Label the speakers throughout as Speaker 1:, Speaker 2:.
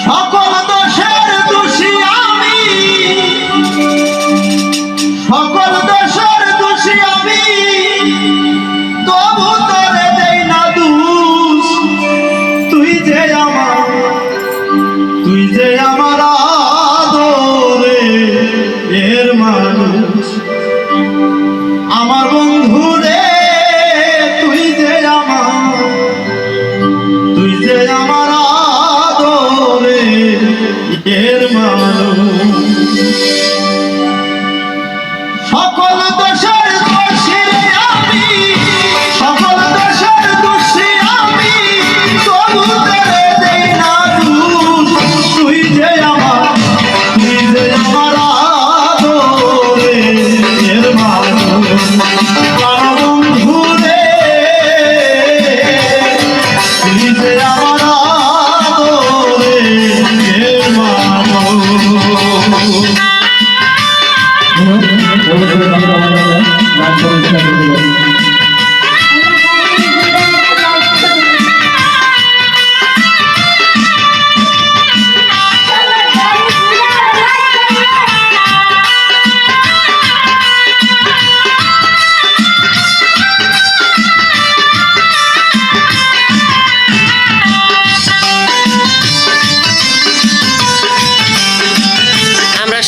Speaker 1: সকল দোষের দোষী আমি, সকল দোষের দোষী আমি, তবু তোরে দেই না দোষ। তুই যে আমার আদরে এর মানুষ, আমার বন্ধু রে, তুই যে আমার আদরে এর মানুষ। সকল দোষের দোষী আমি, সকল দোষের দোষী আমি, তবু তোরে দেই না দোষ। তুই যে আমার আদরে এর মানুষ, প্রাণ বন্ধু রে, তুই যে আমার আদরে এর মানুষ।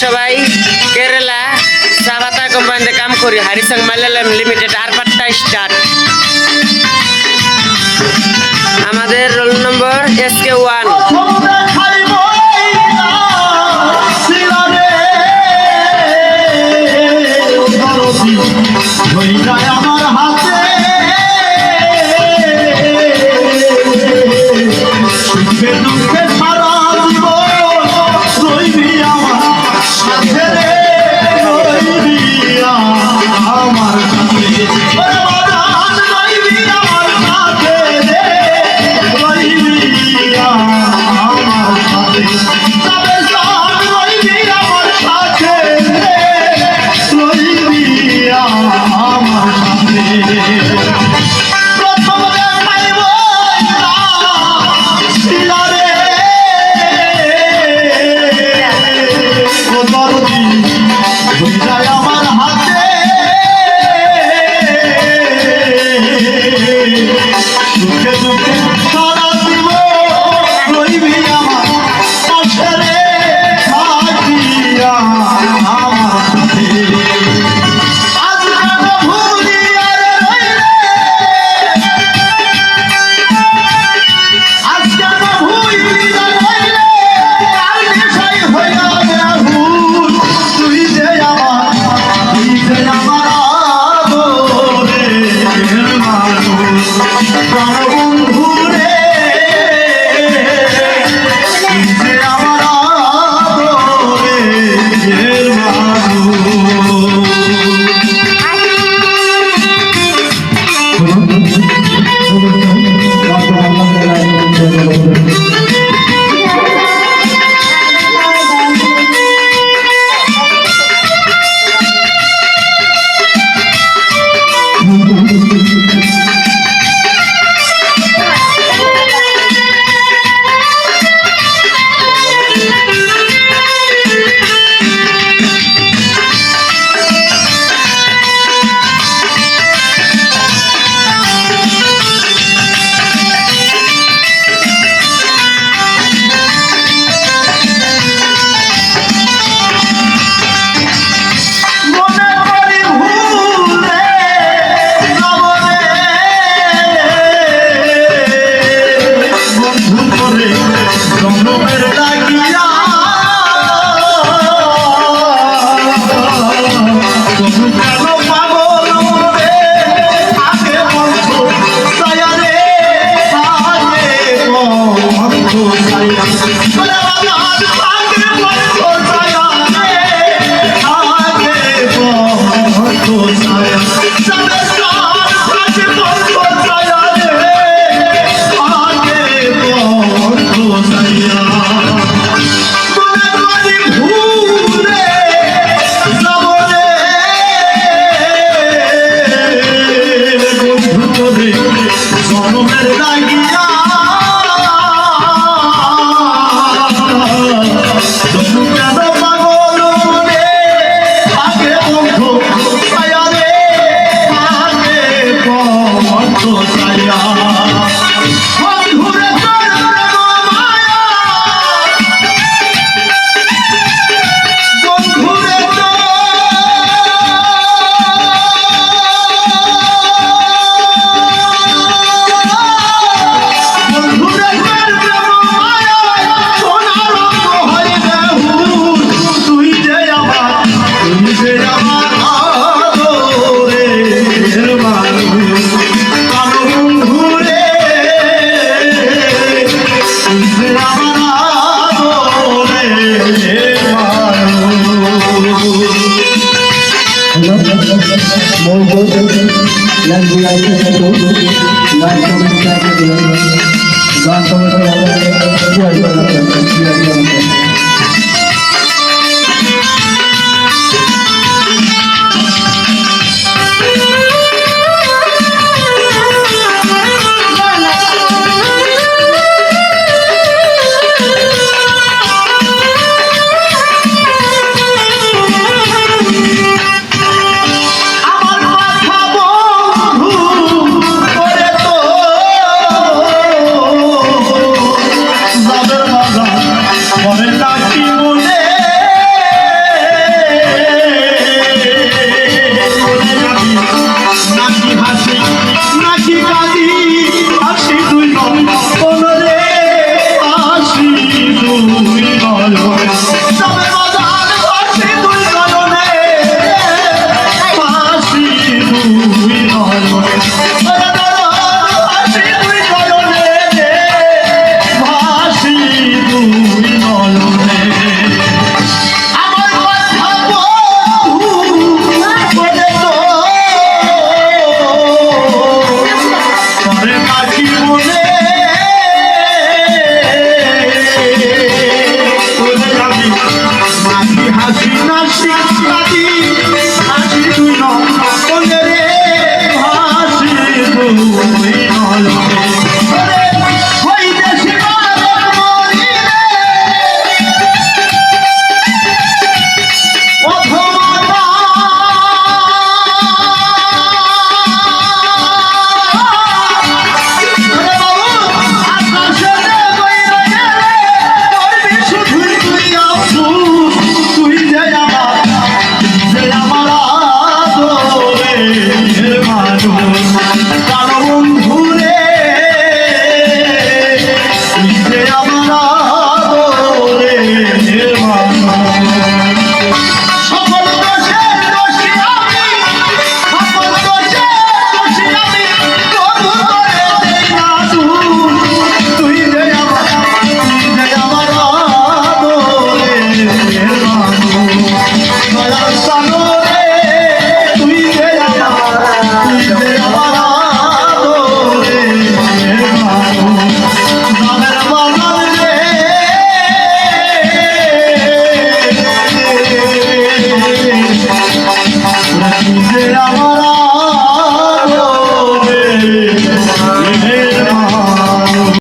Speaker 2: সবাই কেরালা সাবাতা কোম্পানিতে কাম করি। হারিসং মালায়ালাম লিমিটেড আরপাট্টা স্টার্ট। আমাদের রোল নম্বর SK1।
Speaker 1: আমার হাতে সুখে দুঃখে সারা জীবন রইবি আমার সাথে রে, রইবি আমার সাথে, রইবি আমার সাথে রে, রইবি আমার সাথে, তবে সব রইবি আমার সাথে রে, রইবি আমার সাথে। প্রথম দেখাই বইলা শিলারে ও দরদি হইলাই আমার হাতে, সুখে দুঃখে সারা জীবন রইবি আমার পাশে রে, থাকিয়া আমার সাথে। বন্ধু রে, তুই যে আমার আদরে এর মানুষ। Hola.